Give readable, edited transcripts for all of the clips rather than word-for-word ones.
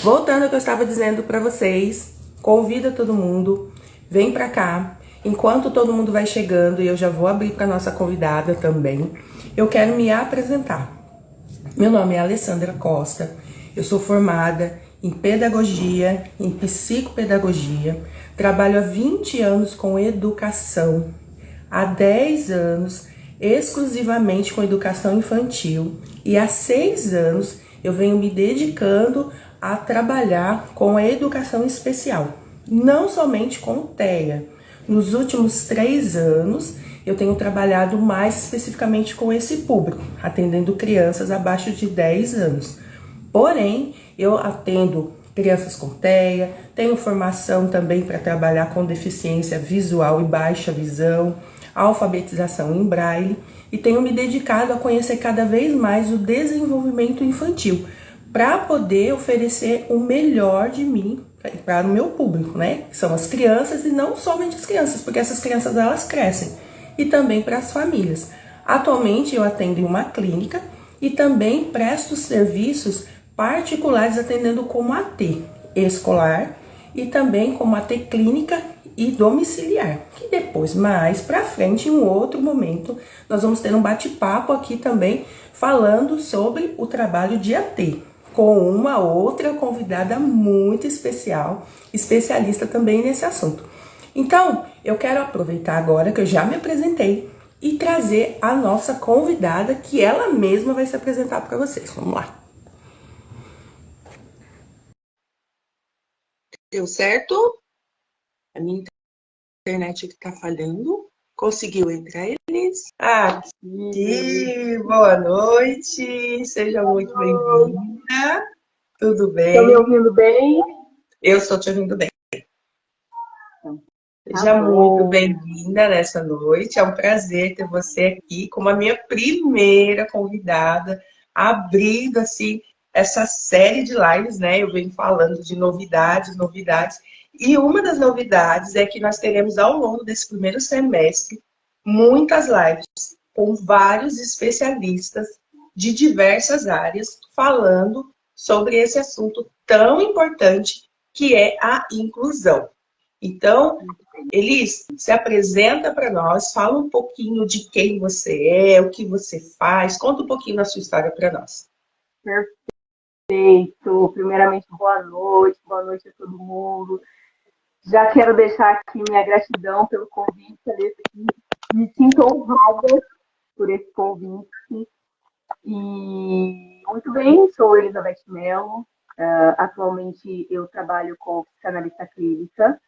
Voltando ao que eu estava dizendo para vocês, convida todo mundo, vem para cá. Enquanto todo mundo vai chegando, e eu já vou abrir para nossa convidada também, eu quero me apresentar. Meu nome é Alessandra Costa, eu sou formada em pedagogia, em psicopedagogia, trabalho há 20 anos com educação, há 10 anos exclusivamente com educação infantil e há 6 anos eu venho me dedicando a trabalhar com a educação especial, não somente com o TEA. Nos últimos 3 anos, eu tenho trabalhado mais especificamente com esse público, atendendo crianças abaixo de 10 anos. Porém, eu atendo crianças com TEA, tenho formação também para trabalhar com deficiência visual e baixa visão, alfabetização em braille, e tenho me dedicado a conhecer cada vez mais o desenvolvimento infantil, para poder oferecer o melhor de mim para o meu público, né? Que são as crianças, e não somente as crianças, porque essas crianças elas crescem, e também para as famílias. Atualmente eu atendo em uma clínica e também presto serviços particulares atendendo como AT escolar e também como AT clínica e domiciliar, que depois, mais para frente, em um outro momento, nós vamos ter um bate-papo aqui também falando sobre o trabalho de AT, com uma outra convidada muito especial, especialista também nesse assunto. Então, eu quero aproveitar agora que eu já me apresentei e trazer a nossa convidada, que ela mesma vai se apresentar para vocês. Vamos lá. Deu certo? A minha internet que tá falhando. Conseguiu entrar, Elis? Aqui, boa noite. Seja muito bem-vinda. Tudo bem? Estão me ouvindo bem? Eu estou te ouvindo bem. Seja muito bem-vinda nessa noite. É um prazer ter você aqui como a minha primeira convidada, abrindo assim essa série de lives, né? Eu venho falando de novidades, novidades. E uma das novidades é que nós teremos ao longo desse primeiro semestre muitas lives com vários especialistas de diversas áreas falando sobre esse assunto tão importante que é a inclusão. Então, Elis, se apresenta para nós, fala um pouquinho de quem você é, o que você faz, conta um pouquinho da sua história para nós. Perfeito. Primeiramente, boa noite a todo mundo. Já quero deixar aqui minha gratidão pelo convite, Alessa. Me sinto honrada por esse convite. E muito bem, sou Elizabeth Mello. Atualmente eu trabalho com psicanalista clínica.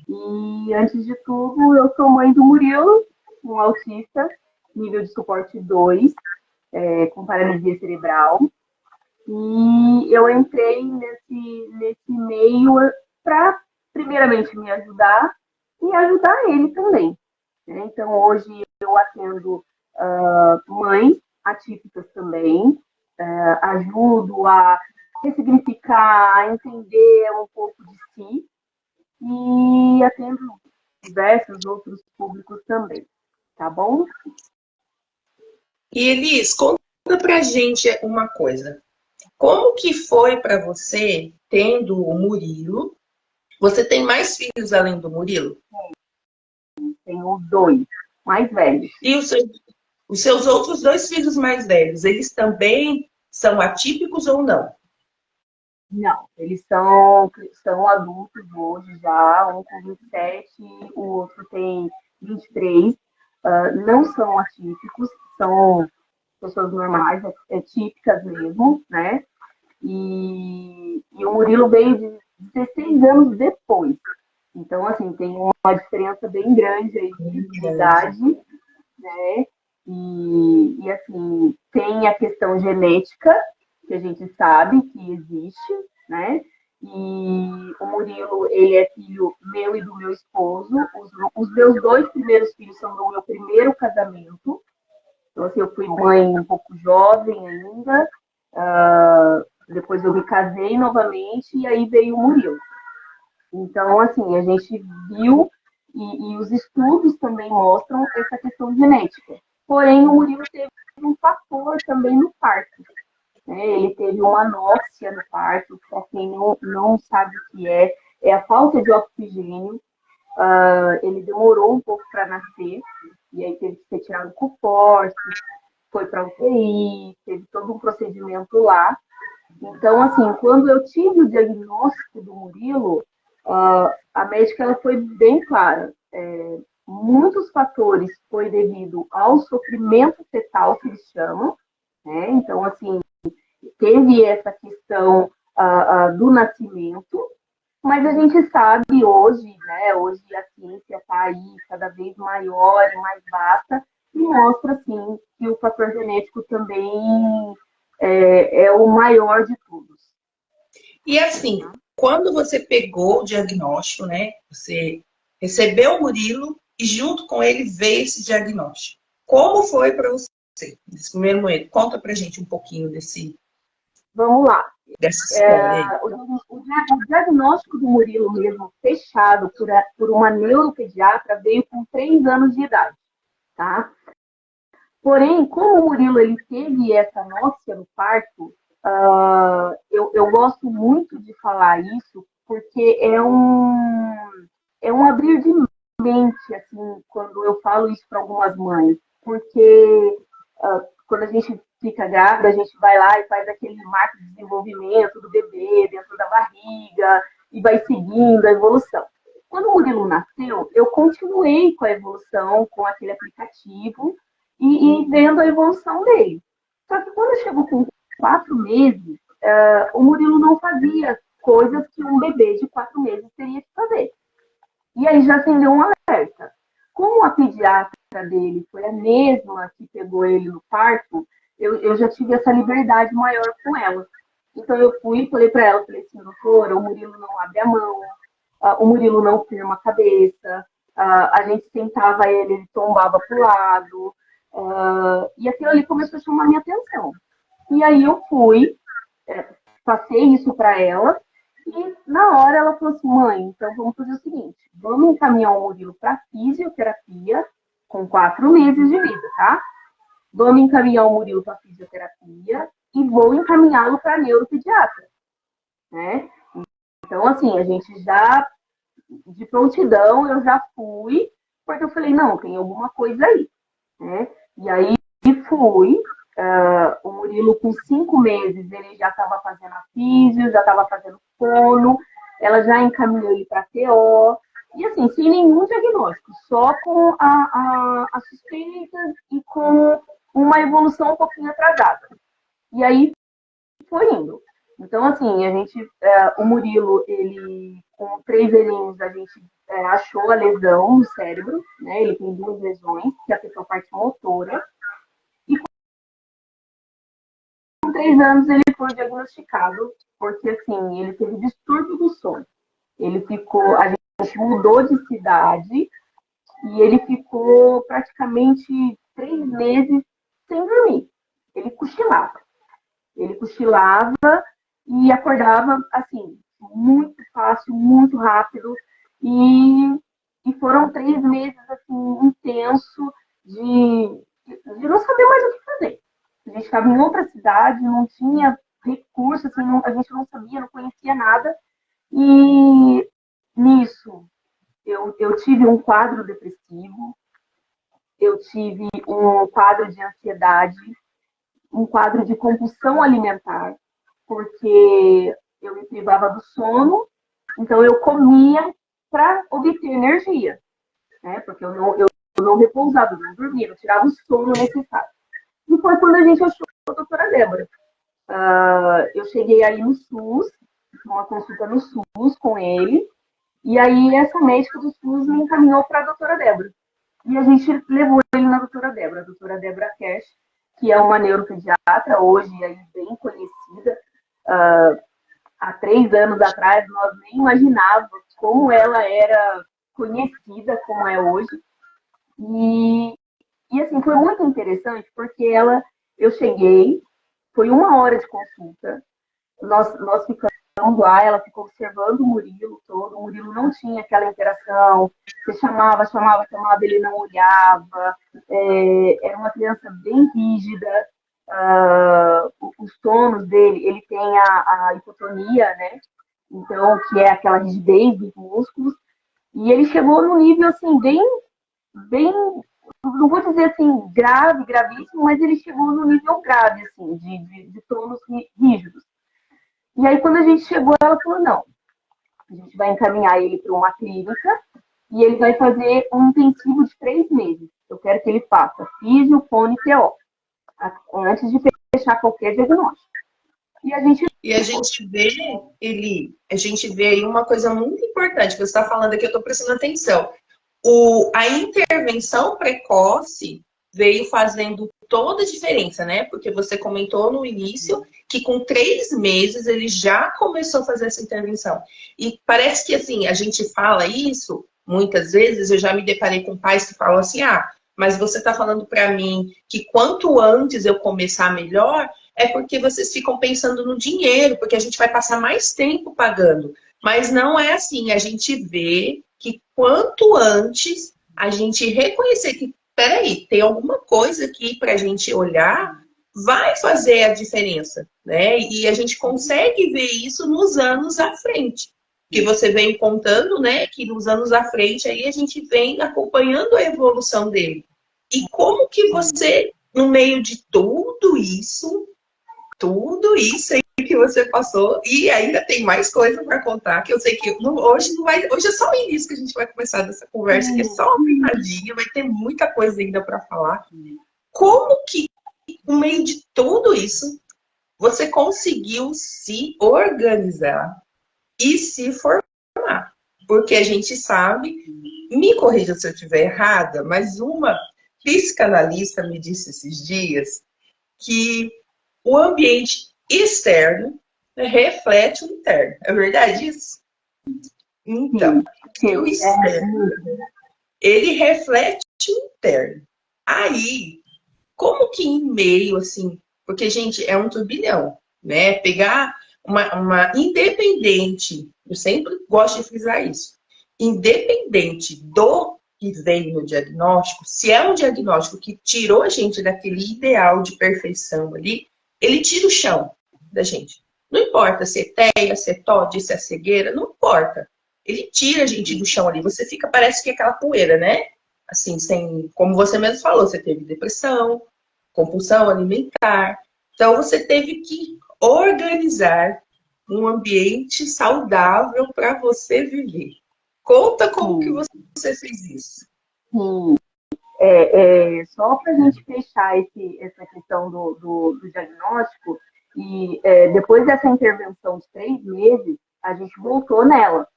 E antes de tudo, eu sou mãe do Murilo, um autista, nível de suporte 2, com paralisia cerebral. E eu entrei nesse meio para, primeiramente, me ajudar e ajudar ele também. Né? Então, hoje eu atendo mães atípicas também, ajudo a ressignificar, a entender um pouco de si e atendo diversos outros públicos também, tá bom? E Elis, conta pra gente uma coisa. Como que foi para você, tendo o Murilo? Você tem mais filhos além do Murilo? Tenho 2 mais velhos. E os seus outros 2 filhos mais velhos, eles também são atípicos ou não? Não, eles são adultos hoje já, um com 27, o outro tem 23. Não são atípicos, são pessoas normais, típicas mesmo, né? E o Murilo veio de 16 anos depois. Então, assim, tem uma diferença bem grande aí de idade, né? E assim, tem a questão genética, que a gente sabe que existe, né? E o Murilo, ele é filho meu e do meu esposo. Os meus 2 primeiros filhos são do meu primeiro casamento. Então, assim, eu fui mãe um pouco jovem ainda. Depois eu me casei novamente e aí veio o Murilo. Então, assim, a gente viu e os estudos também mostram essa questão genética. Porém, o Murilo teve um fator também no parto, né? Ele teve uma anóxia no parto, para quem não sabe o que é a falta de oxigênio. Ele demorou um pouco para nascer, e aí teve que ser tirado com força, foi para UTI, teve todo um procedimento lá. Então, assim, quando eu tive o diagnóstico do Murilo, a médica ela foi bem clara. Muitos fatores foi devido ao sofrimento fetal, que eles chamam, né? Então, assim, teve essa questão do nascimento, mas a gente sabe hoje, né? Hoje a ciência está aí cada vez maior e mais vasta e mostra, assim, que o fator genético também é o maior de todos. E assim, quando você pegou o diagnóstico, né? Você recebeu o Murilo e junto com ele veio esse diagnóstico. Como foi para você nesse primeiro momento? Conta pra gente um pouquinho Vamos lá. dessa história aí. O diagnóstico do Murilo mesmo, fechado por uma neuropediatra, veio com 3 anos de idade, tá? Porém, como o Murilo ele teve essa anóxia no parto, eu gosto muito de falar isso, porque é um abrir de mente, assim, quando eu falo isso para algumas mães. Porque quando a gente fica grávida, a gente vai lá e faz aquele marco de desenvolvimento do bebê dentro da barriga e vai seguindo a evolução. Quando o Murilo nasceu, eu continuei com a evolução, com aquele aplicativo e vendo a evolução dele. Só que quando chegou com 4 meses, o Murilo não fazia coisas que um bebê de 4 meses teria que fazer. E aí já acendeu um alerta. Como a pediatra dele foi a mesma que pegou ele no parto, eu já tive essa liberdade maior com ela. Então eu fui e falei para ela, falei assim, doutora, o Murilo não abre a mão, o Murilo não firma a cabeça, a gente sentava ele tombava para o lado, e aquilo ali começou a chamar minha atenção. E aí eu fui, passei isso para ela, e na hora ela falou assim, mãe, então vamos fazer o seguinte, vamos encaminhar o Murilo para fisioterapia com 4 meses de vida, tá? Vamos encaminhar o Murilo para fisioterapia e vou encaminhá-lo para neuropediatra, né? Então, assim, a gente já, de prontidão, eu já fui, porque eu falei, não, tem alguma coisa aí, né? E aí fui, o Murilo com 5 meses, ele já estava fazendo a físio, já estava fazendo fono, ela já encaminhou ele para TO, e assim, sem nenhum diagnóstico, só com a suspeita e com uma evolução um pouquinho atrasada. E aí foi indo. Então, assim, a gente, o Murilo, ele, com 3 aninhos, a gente achou a lesão no cérebro, né? Ele tem 2 lesões, que afetou a parte motora. E com 3 anos ele foi diagnosticado, porque, assim, ele teve distúrbio do sono. Ele ficou, a gente mudou de cidade e ele ficou praticamente 3 meses sem dormir. Ele cochilava. Ele cochilava e acordava, assim, muito fácil, muito rápido. E, e foram 3 meses, assim, intenso de não saber mais o que fazer. A gente estava em outra cidade, não tinha recurso, assim, a gente não sabia, não conhecia nada. E nisso, eu tive um quadro depressivo, eu tive um quadro de ansiedade, um quadro de compulsão alimentar, porque eu me privava do sono, então eu comia para obter energia, né? Porque eu não repousava, eu não dormia, eu tirava o sono necessário. E foi quando a gente achou a doutora Débora. Eu cheguei aí no SUS, uma consulta no SUS com ele, e aí essa médica do SUS me encaminhou para a doutora Débora. E a gente levou ele na doutora Débora Cash, que é uma neuropediatra, hoje aí bem conhecida. Há 3 anos atrás, nós nem imaginávamos como ela era conhecida como é hoje. E assim, foi muito interessante, porque eu cheguei, foi 1 hora de consulta, nós ficamos lá, ela ficou observando o Murilo todo, o Murilo não tinha aquela interação, você chamava, ele não olhava, era uma criança bem rígida, os tônus dele, ele tem a hipotonia, né? Então, que é aquela rigidez dos músculos, e ele chegou num nível, assim, bem, não vou dizer assim, grave, gravíssimo, mas ele chegou num nível grave, assim, de tônus rígidos. E aí, quando a gente chegou, ela falou, não, a gente vai encaminhar ele para uma clínica e ele vai fazer um intensivo de 3 meses. Eu quero que ele faça físio, fono e TO, antes de fechar qualquer diagnóstico. E a gente vê aí uma coisa muito importante que você está falando aqui, eu estou prestando atenção. A intervenção precoce veio fazendo toda a diferença, né? Porque você comentou no início que com 3 meses ele já começou a fazer essa intervenção. E parece que, assim, a gente fala isso, muitas vezes, eu já me deparei com pais que falam assim, mas você está falando para mim que quanto antes eu começar melhor, é porque vocês ficam pensando no dinheiro, porque a gente vai passar mais tempo pagando. Mas não é assim, a gente vê que quanto antes a gente reconhecer que, peraí, tem alguma coisa aqui para a gente olhar, vai fazer a diferença, né? E a gente consegue ver isso nos anos à frente. Que você vem contando, né? Que nos anos à frente aí a gente vem acompanhando a evolução dele. E como que você, no meio de tudo isso aí que você passou, e ainda tem mais coisa para contar, que eu sei que hoje não vai, hoje é só o início que a gente vai começar dessa conversa, que é só uma pitadinha, vai ter muita coisa ainda para falar. Como que, no meio de tudo isso, você conseguiu se organizar e se formar? Porque a gente sabe, me corrija se eu estiver errada, mas uma psicanalista me disse esses dias que o ambiente externo, né, reflete o interno. É verdade isso? Então, o externo, ele reflete o interno. Aí, como que em meio, assim, porque, gente, é um turbilhão, né? Pegar uma independente, eu sempre gosto de frisar isso, independente do que vem no diagnóstico, se é um diagnóstico que tirou a gente daquele ideal de perfeição ali, ele tira o chão da gente. Não importa se é TEA, se é TOD, se é cegueira, não importa. Ele tira a gente do chão ali. Você fica, parece que é aquela poeira, né? Assim, sem, como você mesmo falou, você teve depressão, compulsão alimentar. Então, você teve que organizar um ambiente saudável para você viver. Conta como que você fez isso. Sim. Só para a gente fechar essa questão do diagnóstico, e depois dessa intervenção de 3 meses, a gente voltou nela.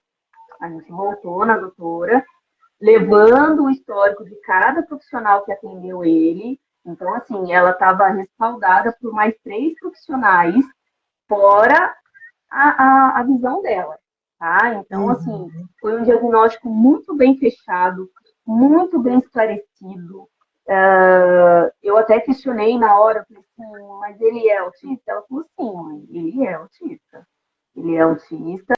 A gente voltou na doutora, levando o histórico de cada profissional que atendeu ele. Então, assim, ela estava respaldada por mais 3 profissionais, fora a visão dela, tá? Então, assim, foi um diagnóstico muito bem fechado, muito bem esclarecido. Eu até questionei na hora, falei assim, mas ele é autista? Ela falou, sim, mãe, ele é autista. Ele é autista,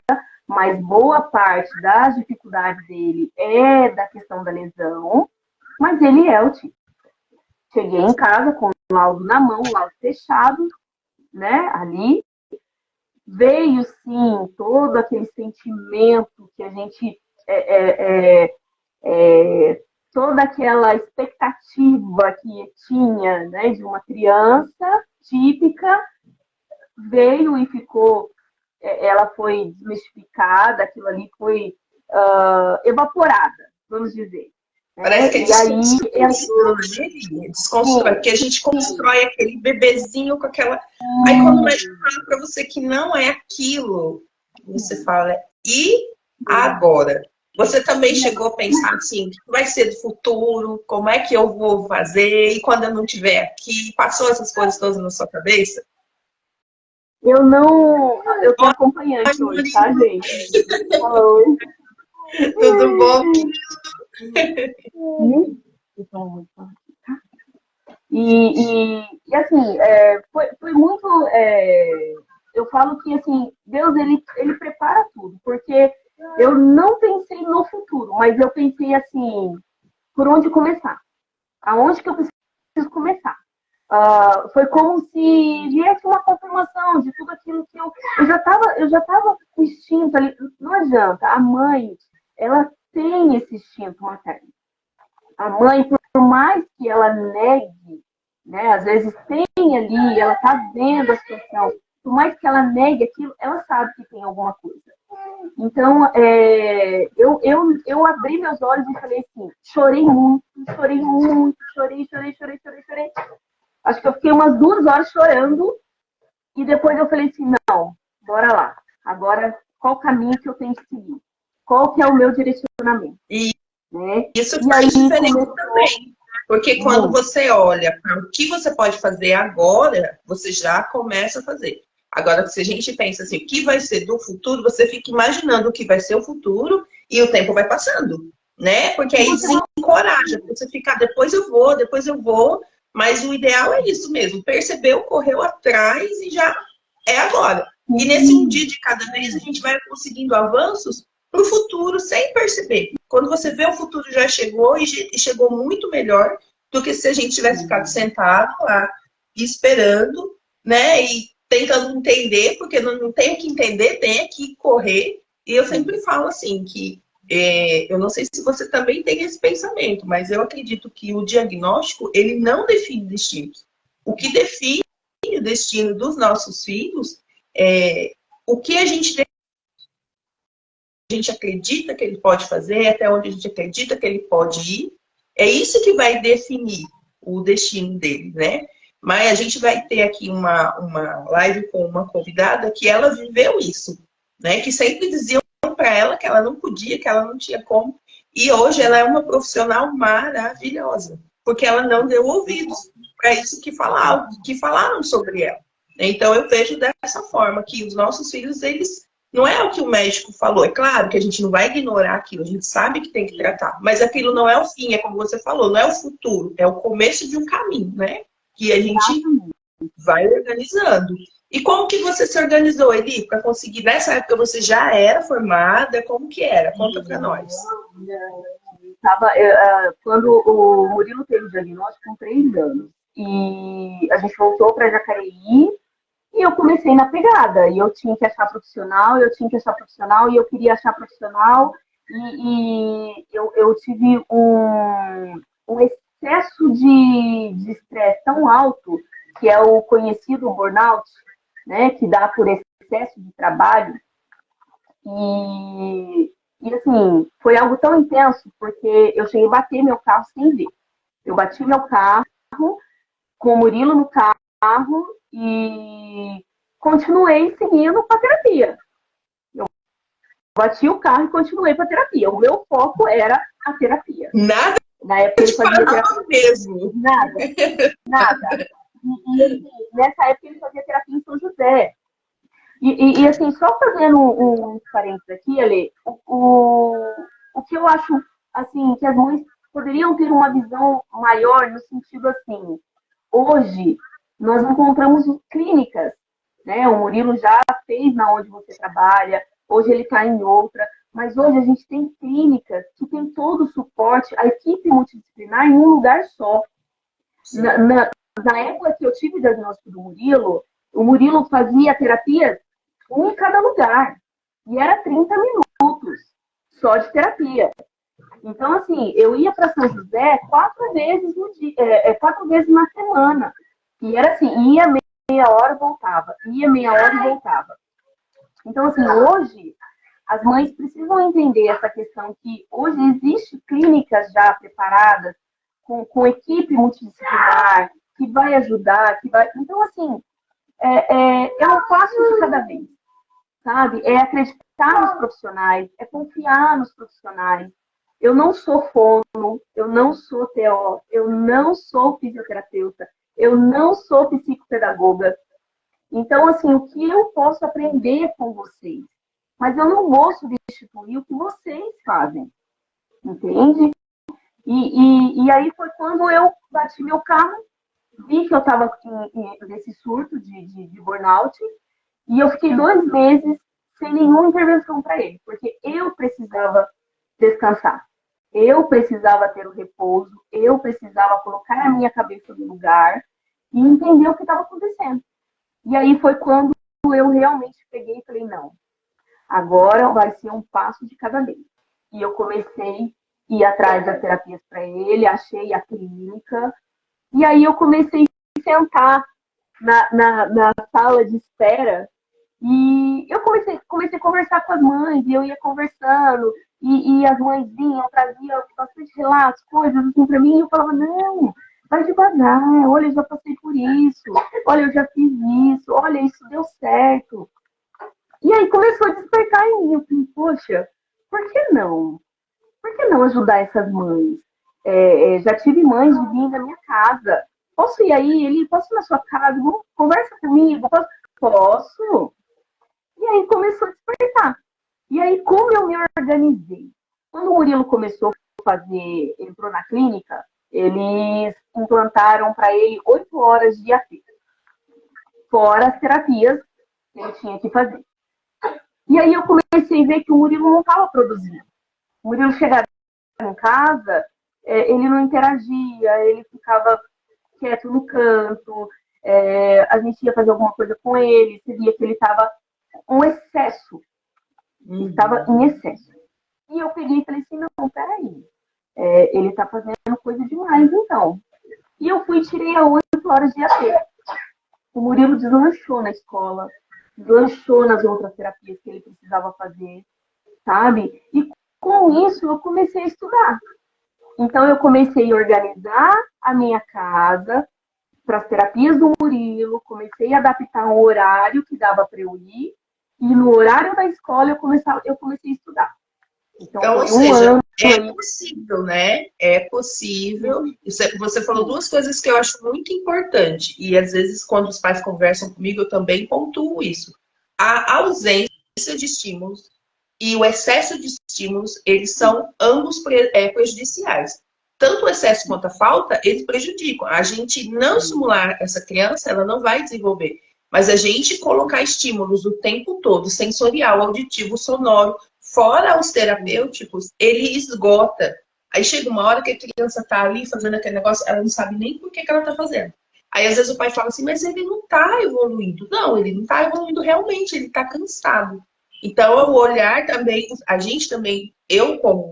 mas boa parte das dificuldades dele é da questão da lesão, mas ele é autista. Cheguei em casa com o laudo na mão, o laudo fechado, né, ali. Veio, sim, todo aquele sentimento que a gente... toda aquela expectativa que tinha, né, de uma criança típica, veio e ficou... ela foi desmistificada, aquilo ali foi evaporada, vamos dizer. Parece que é desconstrói, porque a gente constrói aquele bebezinho com aquela... Aí quando o médico fala pra você que não é aquilo, você fala, e agora? Você também chegou a pensar assim, o que vai ser do futuro? Como é que eu vou fazer? E quando eu não estiver aqui? Passou essas coisas todas na sua cabeça? Eu não... Eu tô acompanhante hoje, tá, gente? Oi. Tudo bom? E assim, foi muito... eu falo que, assim, Deus, ele prepara tudo, porque eu não pensei no futuro, mas eu pensei, assim, por onde começar? Aonde que eu preciso começar? Foi como se viesse uma confirmação de tudo aquilo que eu já estava com instinto ali. Não adianta, a mãe, ela tem esse instinto materno. A mãe, por mais que ela negue, né, às vezes tem ali, ela está vendo a situação, por mais que ela negue aquilo, ela sabe que tem alguma coisa. Então, eu abri meus olhos e falei assim, chorei muito, chorei. Acho que eu fiquei umas 2 horas chorando e depois eu falei assim, não, bora lá. Agora, qual caminho que eu tenho que seguir? Qual que é o meu direcionamento? E Né? isso E faz aí diferença começou também. Porque quando você olha para o que você pode fazer agora, você já começa a fazer. Agora, se a gente pensa assim, o que vai ser do futuro, você fica imaginando o que vai ser o futuro e o tempo vai passando, né? Porque aí desencoraja. Você fica, depois eu vou, mas o ideal é isso mesmo, percebeu, correu atrás e já é agora. E nesse um dia de cada vez, a gente vai conseguindo avanços para o futuro sem perceber. Quando você vê o futuro já chegou e chegou muito melhor do que se a gente tivesse ficado sentado lá esperando, né? E tentando entender, porque não tem o que entender, tem que correr. E eu sempre falo assim que eu não sei se você também tem esse pensamento, mas eu acredito que o diagnóstico ele não define destinos. O que define o destino dos nossos filhos é o que a gente acredita que ele pode fazer, até onde a gente acredita que ele pode ir. É isso que vai definir o destino dele, né? Mas a gente vai ter aqui uma live com uma convidada que ela viveu isso, né? Que sempre diziam para ela que ela não podia, que ela não tinha como. E hoje ela é uma profissional maravilhosa, porque ela não deu ouvidos para isso que falaram sobre ela. Então eu vejo dessa forma que os nossos filhos, eles não é o que o médico falou. É claro que a gente não vai ignorar aquilo, a gente sabe que tem que tratar, mas aquilo não é o fim, é como você falou, não é o futuro, é o começo de um caminho, né? Que a gente vai organizando. E como que você se organizou, Eli, para conseguir? Nessa época você já era formada? Como que era? Conta para nós. Quando o Murilo teve o diagnóstico com 3 anos, e a gente voltou para Jacareí, e eu comecei na pegada, e eu tinha que achar profissional, e eu queria achar profissional, e eu tive um excesso de estresse tão alto, que é o conhecido burnout, né, que dá por excesso de trabalho, e assim, foi algo tão intenso, porque eu cheguei a bater meu carro sem ver. Eu bati meu carro, com o Murilo no carro, e continuei seguindo para terapia. Eu bati o carro e continuei para terapia. O meu foco era a terapia. Nada Na época ele fazia terapia mesmo. Nada. E nessa época ele fazia terapia em São José. E assim, só fazendo um parênteses aqui, Ale, o que eu acho assim, que as mães poderiam ter uma visão maior no sentido assim, hoje nós encontramos clínicas, né? O Murilo já fez na onde você trabalha, hoje ele está em outra, mas hoje a gente tem clínicas que tem todo o suporte, a equipe multidisciplinar em um lugar só. Na época que eu tive o diagnóstico do Murilo, o Murilo fazia terapia um em cada lugar. E era 30 minutos só de terapia. Então, assim, eu ia para São José 4 vezes no dia, 4 vezes na semana. E era assim, ia meia hora, voltava. Ia meia hora e voltava. Então, assim, hoje, as mães precisam entender essa questão que hoje existe clínicas já preparadas, com equipe multidisciplinar, que vai ajudar, que vai... Então, assim, é um passo de cada vez, sabe? É acreditar nos profissionais, é confiar nos profissionais. Eu não sou fono, eu não sou TO, eu não sou fisioterapeuta, eu não sou psicopedagoga. Então, assim, o que eu posso aprender com vocês? Mas eu não vou substituir o que vocês fazem, entende? E aí foi quando eu bati meu carro, vi que eu estava nesse surto de burnout, e eu fiquei 2 meses sem nenhuma intervenção para ele, porque eu precisava descansar. Eu precisava ter o repouso, eu precisava colocar a minha cabeça no lugar e entender o que estava acontecendo. E aí foi quando eu realmente peguei e falei, não, agora vai ser um passo de cada vez. E eu comecei a ir atrás das terapias para ele, achei a clínica, e aí eu comecei a sentar na sala de espera e eu comecei a conversar com as mães, e eu ia conversando, e as mães vinham, traziam bastante relatos, coisas assim para mim, e eu falava, não, vai devagar, olha, eu já passei por isso, olha, eu já fiz isso, olha, isso deu certo. E aí começou a despertar em mim, eu falei, poxa, por que não? Por que não ajudar essas mães? Já tive mães de vir na minha casa, posso ir aí, ele, posso ir na sua casa, conversa comigo, posso? E aí começou a despertar. E aí, como eu me organizei? Quando o Murilo começou a fazer, entrou na clínica, eles implantaram para ele 8 horas de AT, fora as terapias que ele tinha que fazer. E aí eu comecei a ver que o Murilo não estava produzindo. O Murilo chegava em casa, ele não interagia, ele ficava quieto no canto, a gente ia fazer alguma coisa com ele, você via que ele estava um excesso, estava em excesso. E eu peguei e falei assim, não, peraí, ele está fazendo coisa demais, então. E eu fui e tirei a 8 horas de AT. O Murilo deslanchou na escola, deslanchou nas outras terapias que ele precisava fazer, sabe? E com isso eu comecei a estudar. Então eu comecei a organizar a minha casa para as terapias do Murilo, comecei a adaptar um horário que dava para eu ir, e no horário da escola eu comecei a estudar. Então, ou seja, é possível, né? É possível. Você falou duas coisas que eu acho muito importante. E às vezes, quando os pais conversam comigo, eu também pontuo isso. A ausência de estímulos e o excesso de estímulos, eles são ambos prejudiciais. Tanto o excesso quanto a falta, eles prejudicam. A gente não estimular essa criança, ela não vai desenvolver. Mas a gente colocar estímulos o tempo todo, sensorial, auditivo, sonoro, fora os terapêuticos, ele esgota. Aí chega uma hora que a criança está ali fazendo aquele negócio, ela não sabe nem por que ela está fazendo. Aí às vezes o pai fala assim, mas ele não está evoluindo. Não, ele não está evoluindo realmente, ele está cansado. Então o olhar também, a gente também,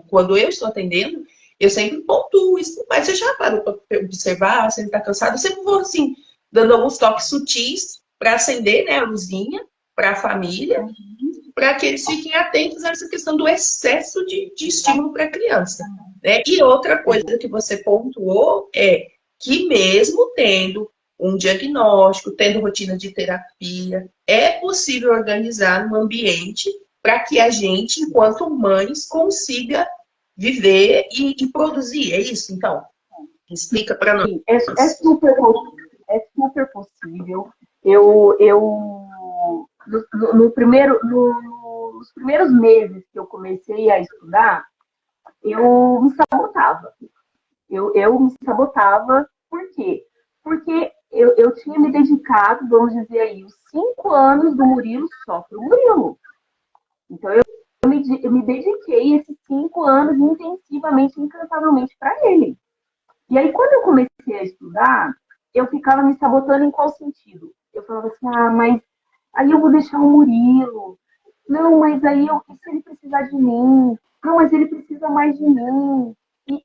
quando eu estou atendendo, eu sempre pontuo isso. Mas você já parou para observar se ele está cansado? Eu sempre vou assim, dando alguns toques sutis para acender, né, a luzinha para a família, para que eles fiquem atentos a essa questão do excesso de estímulo para a criança. Né? E outra coisa que você pontuou é que mesmo tendo um diagnóstico, tendo rotina de terapia, é possível organizar um ambiente para que a gente, enquanto mães, consiga viver e produzir. É isso, então? Explica para nós. Sim, super possível. Eu nos primeiros meses que eu comecei a estudar, eu me sabotava. Eu me sabotava, por quê? Porque eu tinha me dedicado, vamos dizer aí, os 5 anos do Murilo só para o Murilo. Então, eu me dediquei esses 5 anos intensivamente, incansavelmente para ele. E aí, quando eu comecei a estudar, eu ficava me sabotando em qual sentido? Eu falava assim, mas aí eu vou deixar o Murilo. Não, mas aí e se ele precisar de mim? Não, mas ele precisa mais de mim.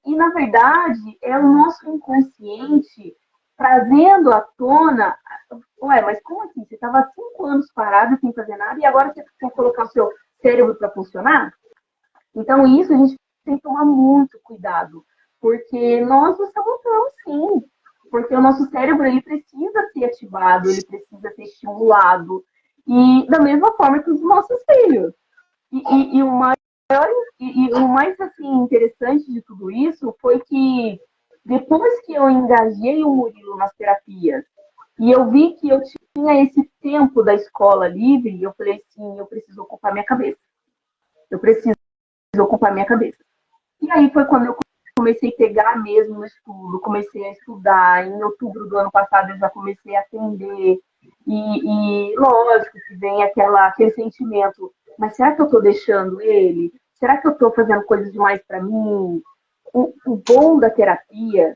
Na verdade, é o nosso inconsciente trazendo à tona. Ué, mas como assim? Você estava 5 anos parado sem fazer nada e agora você quer colocar o seu cérebro para funcionar? Então, isso a gente tem que tomar muito cuidado, porque nós nos sabotamos, sim. Porque o nosso cérebro, ele precisa ser ativado, ele precisa ser estimulado. E da mesma forma que os nossos filhos. E o mais assim, interessante de tudo isso foi que depois que eu engajei o Murilo nas terapias e eu vi que eu tinha esse tempo da escola livre, eu falei assim, eu preciso ocupar minha cabeça. Eu preciso ocupar minha cabeça. E aí foi quando eu comecei a pegar mesmo no estudo, comecei a estudar. Em outubro do ano passado eu já comecei a atender. E lógico que vem aquele sentimento, mas será que eu estou deixando ele? Será que eu estou fazendo coisas demais para mim? O bom da terapia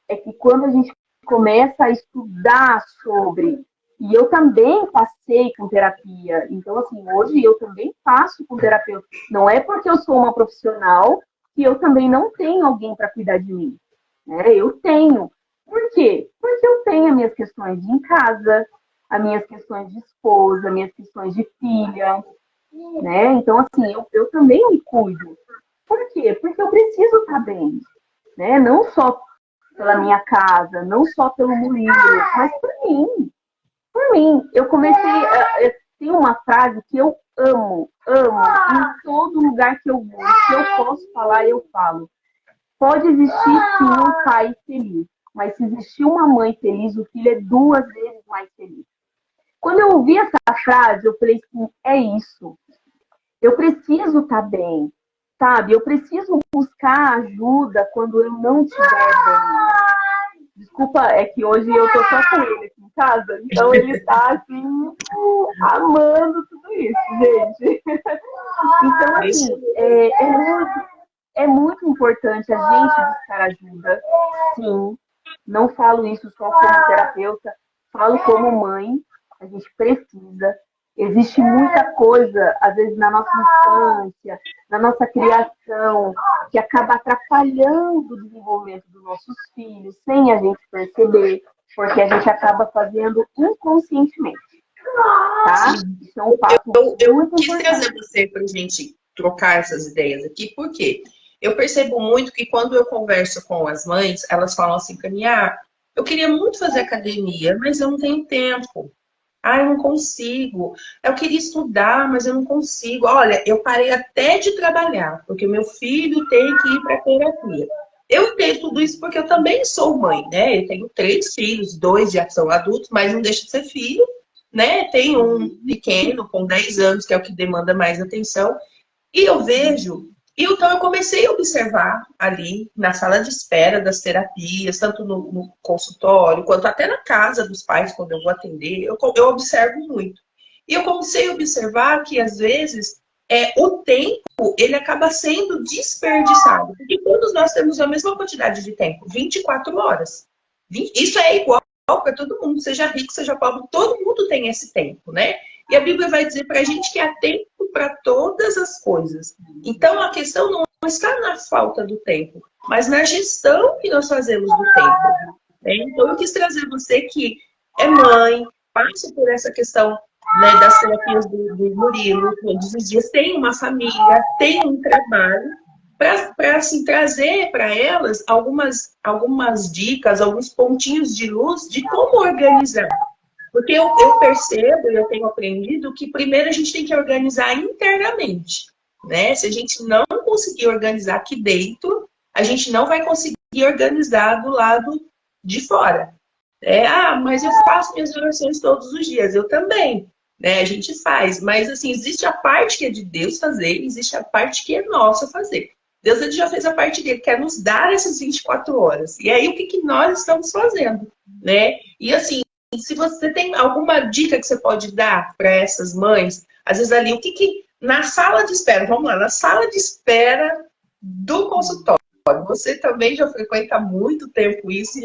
é que quando a gente começa a estudar sobre. E eu também passei com terapia. Então, assim, hoje eu também faço com terapeuta. Não é porque eu sou uma profissional que eu também não tenho alguém para cuidar de mim. Né? Eu tenho. Por quê? Porque eu tenho as minhas questões em casa, as minhas questões de esposa, as minhas questões de filha. Né? Então, assim, eu também me cuido. Por quê? Porque eu preciso estar bem. Né? Não só pela minha casa, não só pelo Murilo, mas por mim. Por mim, eu comecei. Tem uma frase que eu amo, amo, em todo lugar que eu vou, que eu posso falar, eu falo. Pode existir sim um pai feliz, mas se existir uma mãe feliz, o filho é 2 vezes mais feliz. Quando eu ouvi essa frase, eu falei assim: é isso. Eu preciso estar bem, sabe? Eu preciso buscar ajuda quando eu não estiver bem. Desculpa, é que hoje eu tô só com ele aqui em casa, então ele tá assim, amando tudo isso, gente. Então, assim, é muito importante a gente buscar ajuda, sim. Não falo isso só como terapeuta, falo como mãe, a gente precisa. Existe muita coisa, às vezes, na nossa infância, na nossa criação, que acaba atrapalhando o desenvolvimento dos nossos filhos, sem a gente perceber, porque a gente acaba fazendo inconscientemente. Tá? Isso é um passo eu muito quis importante. trazer você para a gente trocar essas ideias aqui, porque eu percebo muito que quando eu converso com as mães, elas falam assim para mim: eu queria muito fazer academia, mas eu não tenho tempo. Eu não consigo. Eu queria estudar, mas eu não consigo. Olha, eu parei até de trabalhar, porque meu filho tem que ir para terapia. Eu tenho tudo isso porque eu também sou mãe, né? Eu tenho 3 filhos, 2 já são adultos, mas não deixa de ser filho, né? Tem um pequeno, com 10 anos, que é o que demanda mais atenção. E eu vejo, então eu comecei a observar ali na sala de espera das terapias, tanto no consultório, quanto até na casa dos pais, quando eu vou atender, eu observo muito. E eu comecei a observar que, às vezes, o tempo, ele acaba sendo desperdiçado. Porque todos nós temos a mesma quantidade de tempo, 24 horas. Isso é igual para todo mundo, seja rico, seja pobre, todo mundo tem esse tempo, né? E a Bíblia vai dizer para a gente que há tempo para todas as coisas. Então, a questão não está na falta do tempo, mas na gestão que nós fazemos do tempo. Né? Então, eu quis trazer você que é mãe, passa por essa questão, né, das terapias do Murilo, todos os dias, tem uma família, tem um trabalho, para assim, trazer para elas algumas dicas, alguns pontinhos de luz de como organizar. Porque eu percebo e eu tenho aprendido que primeiro a gente tem que organizar internamente, né? Se a gente não conseguir organizar aqui dentro, a gente não vai conseguir organizar do lado de fora. Mas eu faço minhas orações todos os dias. Eu também, né? A gente faz. Mas, assim, existe a parte que é de Deus fazer, existe a parte que é nossa fazer. Deus, ele já fez a parte dele, que é nos dar essas 24 horas. E aí, o que nós estamos fazendo, né? E, assim, se você tem alguma dica que você pode dar para essas mães, às vezes ali, na sala de espera, vamos lá, na sala de espera do consultório, você também já frequenta há muito tempo isso,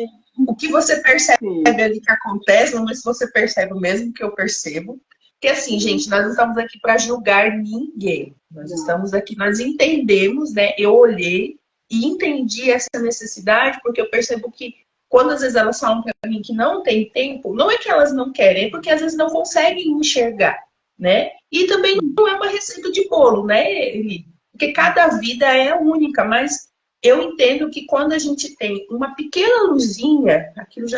o que você percebe ali que acontece, não sei se você percebe o mesmo que eu percebo, porque assim, gente, nós não estamos aqui para julgar ninguém, nós estamos aqui, nós entendemos, né, eu olhei e entendi essa necessidade, porque eu percebo que quando às vezes elas falam para mim que não tem tempo, não é que elas não querem, é porque às vezes não conseguem enxergar, né? E também não é uma receita de bolo, né, Eli? Porque cada vida é única, mas eu entendo que quando a gente tem uma pequena luzinha, aquilo já...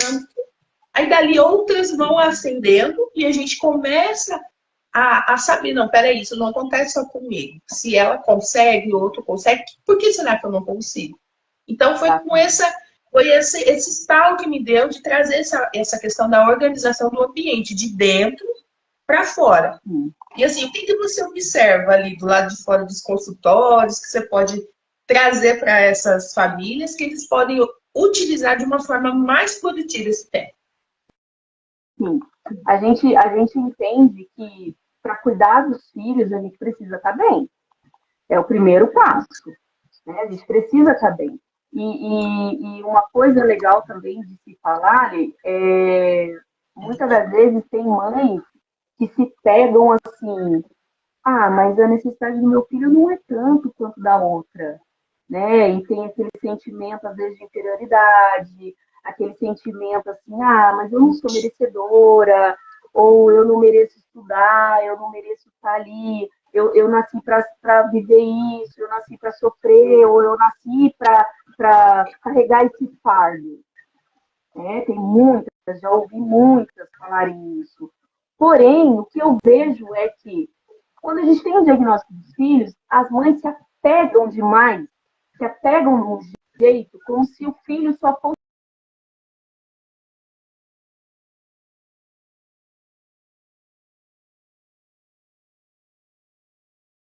Aí dali outras vão acendendo e a gente começa a saber, não, peraí, isso não acontece só comigo. Se ela consegue, o outro consegue, por que será que eu não consigo? Então foi esse estalo que me deu de trazer essa questão da organização do ambiente, de dentro para fora. E assim, o que você observa ali do lado de fora dos consultórios, que você pode trazer para essas famílias, que eles podem utilizar de uma forma mais produtiva esse tempo? Sim. A gente entende que para cuidar dos filhos, a gente precisa estar bem. É o primeiro passo. Né? A gente precisa estar bem. E uma coisa legal também de se falar muitas das vezes tem mães que se pegam assim, mas a necessidade do meu filho não é tanto quanto da outra, né? E tem aquele sentimento, às vezes, de inferioridade, aquele sentimento assim, mas eu não sou merecedora, ou eu não mereço estudar, eu não mereço estar ali, eu nasci para viver isso, eu nasci para sofrer, ou eu nasci para carregar esse fardo. Né? Tem muitas, já ouvi muitas falarem isso. Porém, o que eu vejo é que, quando a gente tem o diagnóstico dos filhos, as mães se apegam demais, se apegam de um jeito como se o filho só fosse